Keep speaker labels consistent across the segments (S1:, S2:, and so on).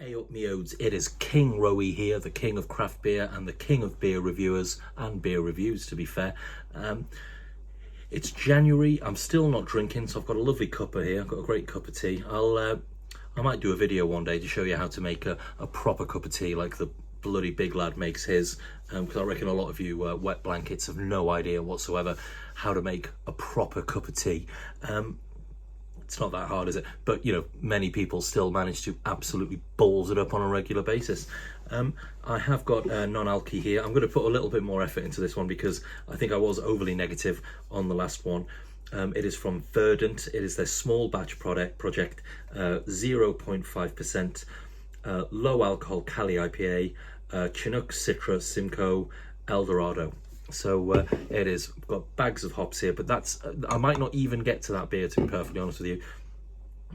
S1: Hey up me odes, it is King Rowie here, the king of craft beer and the king of beer reviewers and beer reviews, to be fair. It's January, I'm still not drinking, so I've got a lovely cuppa here, I've got a great cup of tea. I might do a video one day to show you how to make a proper cup of tea like the bloody big lad makes his, because I reckon a lot of you wet blankets have no idea whatsoever how to make a proper cup of tea. It's not that hard, is it? But, you know, many people still manage to absolutely balls it up on a regular basis. I have got non-alky here. I'm going to put a little bit more effort into this one because I think I was overly negative on the last one. It is from Verdant. It is their small batch project, 0.5%, low alcohol Cali IPA, Chinook, Citra, Simcoe, Eldorado. So it is got bags of hops here, but that's I might not even get to that beer, to be perfectly honest with you,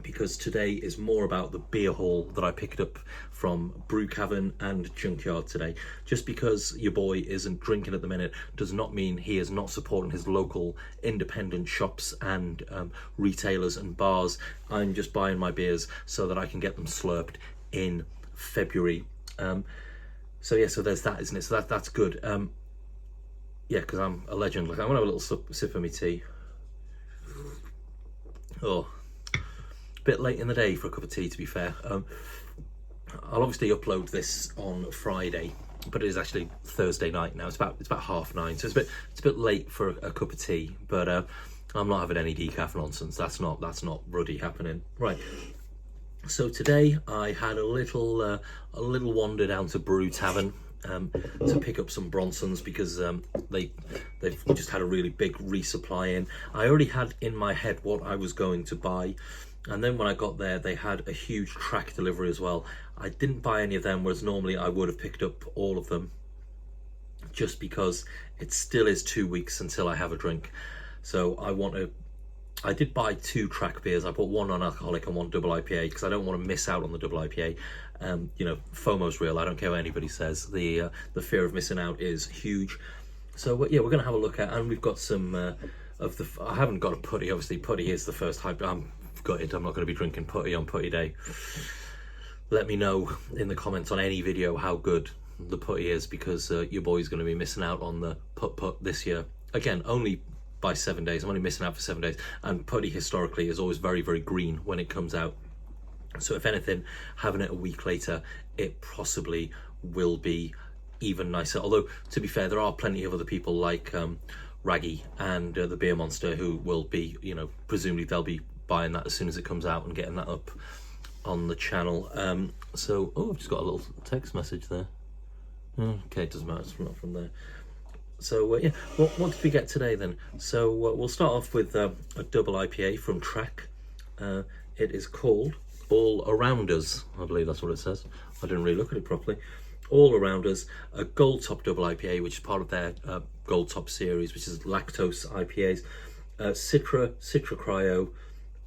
S1: because today is more about the beer haul that I picked up from Brew, Cavern and Junkyard today. Just because your boy isn't drinking at the minute does not mean he is not supporting his local independent shops and retailers and bars. I'm just buying my beers so that I can get them slurped in February. So yeah, so there's that, isn't it? So that's good. Yeah, because I'm a legend. Like, I'm gonna have a little sip of my tea. Oh, a bit late in the day for a cup of tea, to be fair. I'll obviously upload this on Friday, but it is actually Thursday night now. It's about 9:30, so it's a bit late for a cup of tea. But I'm not having any decaf nonsense. That's not ruddy happening. Right. So today I had a little wander down to Brew Tavern. To pick up some Bronsons because they've just had a really big resupply in. I already had in my head what I was going to buy, and then when I got there they had a huge track delivery as well. I didn't buy any of them, whereas normally I would have picked up all of them, just because it still is 2 weeks until I have a drink. So I did buy 2 track beers. I bought one non-alcoholic and one double IPA because I don't want to miss out on the double IPA. You know, FOMO's real. I don't care what anybody says. The fear of missing out is huge. So yeah, we're going to have a look at, and we've got some of the. I haven't got a putty. Obviously, putty is the first hype. I'm gutted. I'm not going to be drinking putty on putty day. Let me know in the comments on any video how good the putty is, because your boy's going to be missing out on the put this year. Again, only by 7 days. I'm only missing out for 7 days, and putty historically is always very, very green when it comes out. So if anything, having it a week later, it possibly will be even nicer. Although, to be fair, there are plenty of other people like Raggy and the Beer Monster who will be, you know, presumably they'll be buying that as soon as it comes out and getting that up on the channel. So, I've just got a little text message there. Okay, it doesn't matter, it's not from there. So yeah, what did we get today then? So we'll start off with a double IPA from Track. It is called All Around Us. I believe that's what it says. I didn't really look at it properly. All Around Us, a Gold Top double IPA, which is part of their Gold Top series, which is lactose IPAs. Citra Cryo,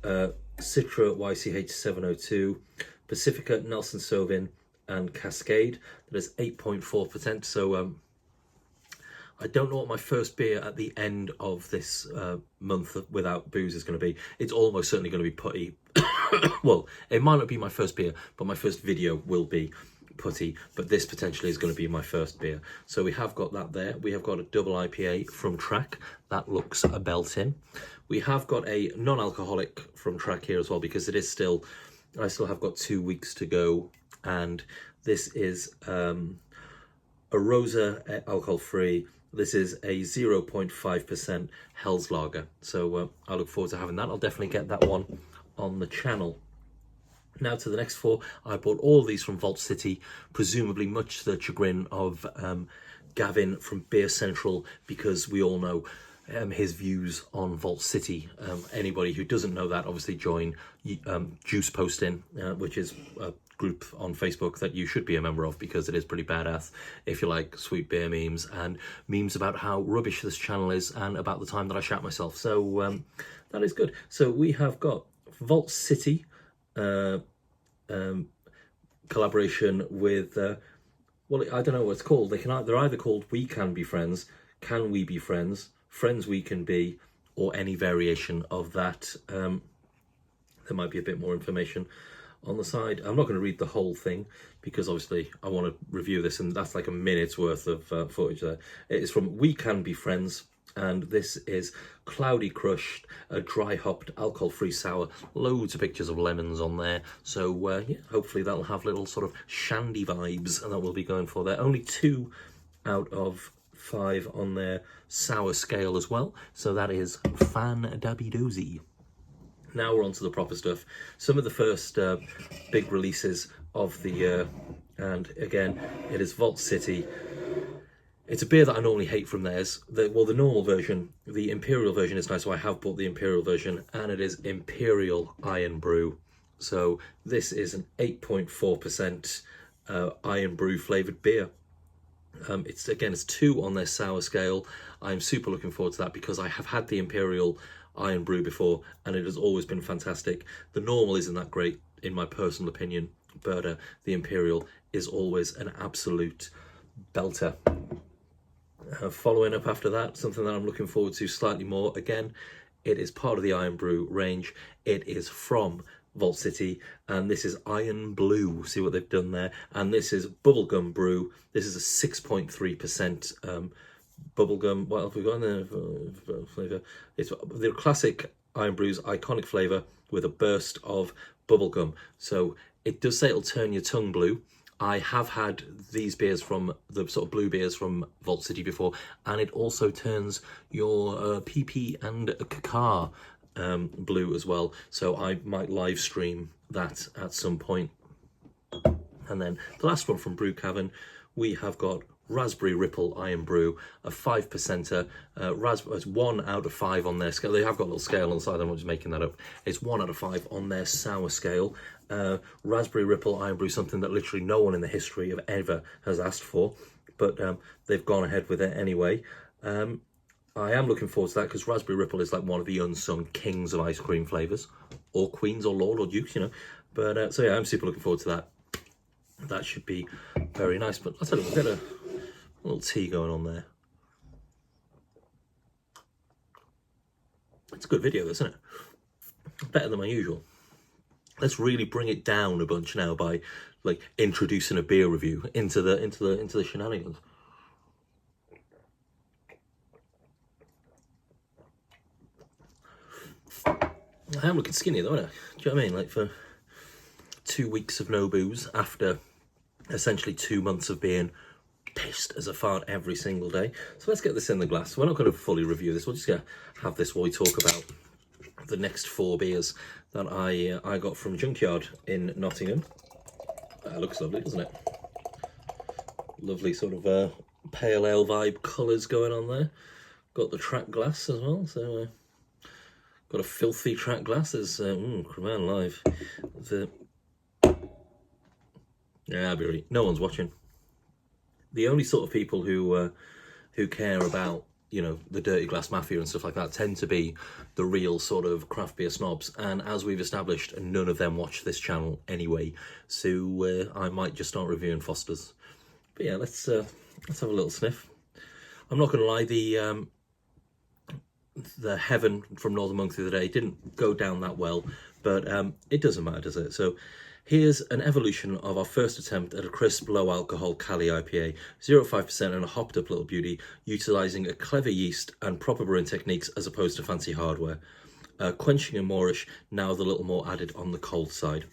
S1: Citra YCH 702, Pacifica, Nelson Sauvin, and Cascade. That is 8.4%. So I don't know what my first beer at the end of this month without booze is going to be. It's almost certainly going to be putty. Well, it might not be my first beer, but my first video will be putty. But this potentially is going to be my first beer. So we have got that there. We have got a double IPA from Track. That looks a belting. We have got a non-alcoholic from Track here as well, because it is still, I still have got 2 weeks to go. And this is a Rosa alcohol-free. This is a 0.5% Hell's Lager. So I look forward to having that. I'll definitely get that one on the channel. Now to the next 4. I bought all of these from Vault City, presumably much to the chagrin of Gavin from Beer Central, because we all know his views on Vault City. Anybody who doesn't know that, obviously join Juice Posting, which is a group on Facebook that you should be a member of, because it is pretty badass if you like sweet beer memes and memes about how rubbish this channel is and about the time that I shat myself. So that is good. So we have got Vault City collaboration with well, I don't know what it's called. They're either called We Can Be Friends, Can We Be Friends, Friends We Can Be, or any variation of that. There might be a bit more information on the side. I'm not going to read the whole thing because obviously I want to review this, and that's like a minute's worth of footage there. It is from We Can Be Friends, and this is cloudy crushed, a dry hopped, alcohol-free sour. Loads of pictures of lemons on there. So yeah, hopefully that'll have little sort of shandy vibes, and that we'll be going for there. Only 2 out of 5 on their sour scale as well. So that is fan-dabby-dozy. Now we're on to the proper stuff. Some of the first big releases of the year, and again, it is Vault City. It's a beer that I normally hate from theirs. The normal version, the imperial version is nice, so I have bought the imperial version, and it is Imperial Iron Brew. So this is an 8.4% Iron Brew flavoured beer. It's 2 on their sour scale. I'm super looking forward to that because I have had the Imperial Iron Brew before, and it has always been fantastic. The normal isn't that great in my personal opinion, but the Imperial is always an absolute belter. Following up after that, something that I'm looking forward to slightly more. Again, it is part of the Iron Brew range. It is from Vault City, and this is Iron Blue. See what they've done there? And this is Bubblegum Brew. This is a 6.3% bubblegum. What have we got in there? Flavour. It's the classic Iron Brew's iconic flavour with a burst of bubblegum. So it does say it'll turn your tongue blue. I have had these beers from the sort of blue beers from Vault City before, and it also turns your PP and caca blue as well. So I might live stream that at some point. And then the last one from Brew Cavern, we have got Raspberry Ripple Iron Brew, a 5%er. It's 1 out of 5 on their scale. They have got a little scale on the side, I'm not just making that up. It's 1 out of 5 on their sour scale. Raspberry Ripple Iron Brew, something that literally no one in the history of ever has asked for, but they've gone ahead with it anyway. I am looking forward to that because Raspberry Ripple is like one of the unsung kings of ice cream flavours, or queens, or lord, or dukes, you know. But so yeah, I'm super looking forward to that. That should be very nice. But I'll tell you, we'll get a little tea going on there. It's a good video, isn't it? Better than my usual. Let's really bring it down a bunch now by like introducing a beer review into the shenanigans. I am looking skinny though, aren't I? Do you know what I mean? Like for 2 weeks of no booze after essentially 2 months of being pissed as a fart every single day. So let's get this in the glass. We're not going to fully review this. We're just going to have this while we talk about the next 4 beers that I got from Junkyard in Nottingham. That looks lovely, doesn't it? Lovely sort of pale ale vibe colours going on there. Got the track glass as well, so got a filthy track glass. There's man live. Yeah, I'll be right. No one's watching. The only sort of people who care about, you know, the dirty glass mafia and stuff like that tend to be the real sort of craft beer snobs, and as we've established, none of them watch this channel anyway, so I might just start reviewing Foster's. But yeah, let's have a little sniff. I'm not gonna lie, the Heaven from Northern Monk the other day didn't go down that well, but it doesn't matter, does it? So here's an evolution of our first attempt at a crisp, low-alcohol Cali IPA, 0.5% and a hopped-up little beauty, utilising a clever yeast and proper brewing techniques as opposed to fancy hardware. Quenching and moorish, now with a little more added on the cold side.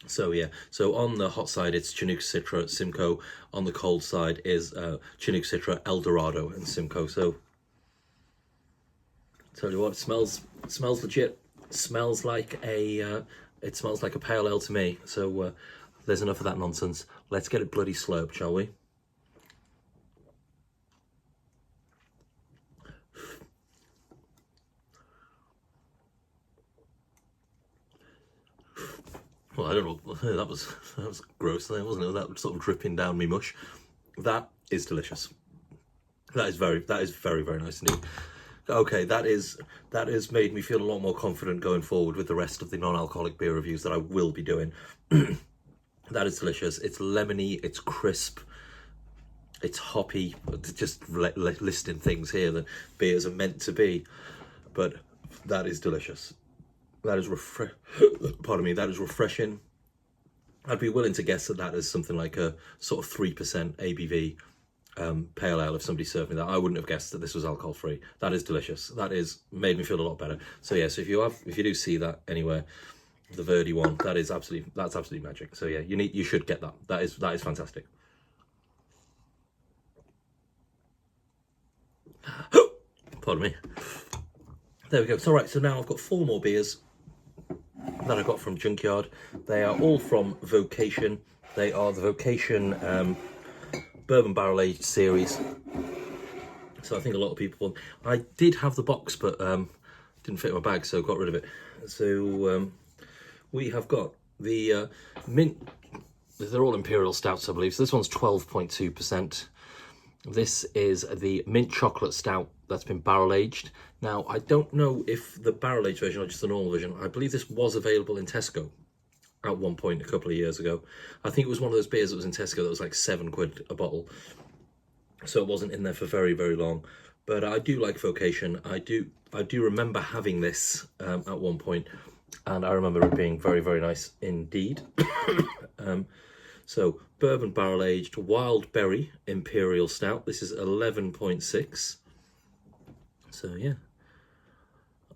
S1: So yeah, so on the hot side it's Chinook Citra, Simcoe. On the cold side is Chinook Citra, Eldorado and Simcoe. So tell you what, it smells legit. It smells like a pale ale to me. So there's enough of that nonsense. Let's get it bloody slurped, shall we? Well, I don't know. That was gross there, wasn't it? That sort of dripping down me mush. That is delicious. That is very, very nice indeed. Okay, that has made me feel a lot more confident going forward with the rest of the non-alcoholic beer reviews that I will be doing. That is delicious. It's lemony, it's crisp, it's hoppy. Just listing things here that beers are meant to be, but that is delicious. That is Pardon me. That is refreshing. I'd be willing to guess that that is something like a sort of 3% ABV pale ale. If somebody served me that, I wouldn't have guessed that this was alcohol free. That is delicious. That is made me feel a lot better. So yeah, so if you do see that anywhere, the Verdi one, that's absolutely magic. So yeah, you should get that. That is fantastic. Pardon me. There we go. So right, so now I've got 4 more beers that I got from Junkyard. They are all from Vocation. They are the Vocation bourbon barrel aged series. So I think a lot of people. I did have the box, but didn't fit in my bag, so got rid of it. So we have got the mint. They're all imperial stouts, I believe. So this one's 12.2%. This is the mint chocolate stout that's been barrel aged. Now, I don't know if the barrel aged version or just the normal version. I believe this was available in Tesco at one point a couple of years ago. I think it was one of those beers that was in Tesco that was like £7 a bottle. So it wasn't in there for very, very long. But I do like Vocation. I do remember having this at one point, and I remember it being very, very nice indeed. So bourbon barrel aged wild berry imperial stout. This is 11.6. So yeah,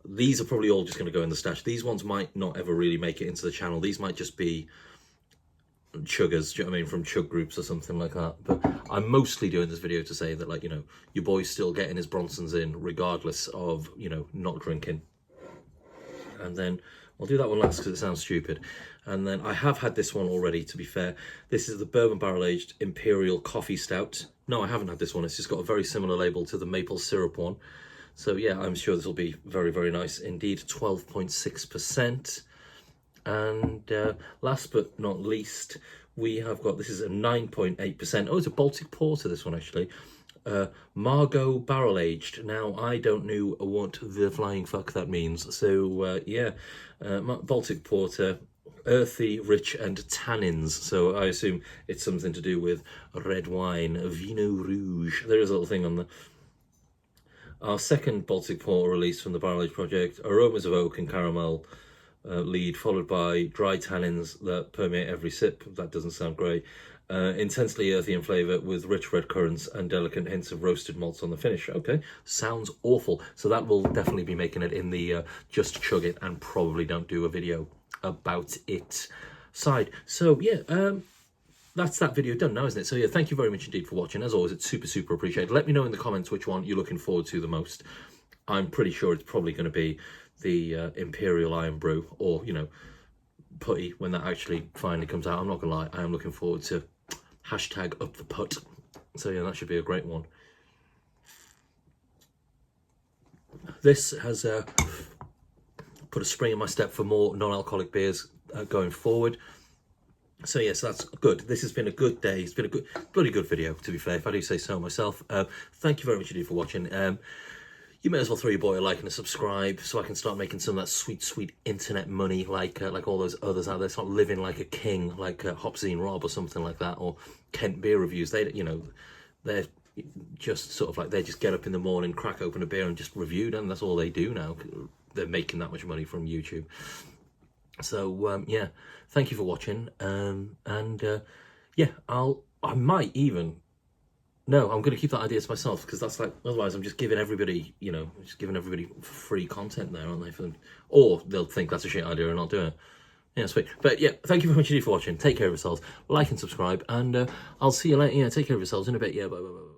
S1: these are probably all just going to go in the stash. These ones might not ever really make it into the channel. These might just be chuggers, do you know what I mean, from chug groups or something like that. But I'm mostly doing this video to say that, like, you know, your boy's still getting his Bronsons in regardless of, you know, not drinking. And then I'll do that one last because it sounds stupid. And then I have had this one already, to be fair. This is the bourbon barrel aged imperial coffee stout. No, I haven't had this one. It's just got a very similar label to the maple syrup one. So yeah, I'm sure this will be very, very nice indeed. 12.6%. And last but not least, we have got, this is a 9.8%. Oh, it's a Baltic Porter, this one actually. Margot barrel aged. Now, I don't know what the flying fuck that means. So yeah, Baltic Porter, earthy, rich and tannins. So I assume it's something to do with red wine, Vino Rouge. There is a little thing on the... Our second Baltic Porter release from the Barrel Age project, aromas of oak and caramel lead, followed by dry tannins that permeate every sip. That doesn't sound great. Intensely earthy in flavour with rich red currants and delicate hints of roasted malts on the finish. Okay, sounds awful. So that will definitely be making it in the just chug it and probably don't do a video about it side. So yeah, that's that video done now, isn't it? So yeah, thank you very much indeed for watching. As always, it's super, super appreciated. Let me know in the comments which one you're looking forward to the most. I'm pretty sure it's probably going to be the Imperial Iron Brew, or, you know, putty when that actually finally comes out. I'm not going to lie, I am looking forward to hashtag up the put. So yeah, that should be a great one. This has put a spring in my step for more non-alcoholic beers going forward. So yes, that's good. This has been a good day. It's been a good, bloody good video, to be fair, if I do say so myself. Thank you very much indeed for watching. You may as well throw your boy a like and a subscribe so I can start making some of that sweet, sweet internet money like all those others out there. Start living like a king, like Hopzine Rob or something like that, or Kent Beer Reviews. They, you know, they're just sort of like, they just get up in the morning, crack open a beer and just review them. That's all they do now. They're making that much money from YouTube. So yeah, thank you for watching. Yeah, I might even... No, I'm going to keep that idea to myself, because that's like, otherwise I'm just giving everybody, you know, just giving everybody free content there, aren't they? For them? Or they'll think that's a shit idea and not do it. Yeah, sweet. But yeah, thank you very much indeed for watching. Take care of yourselves, like and subscribe, and I'll see you later. Yeah, take care of yourselves in a bit. Yeah, bye, bye, bye.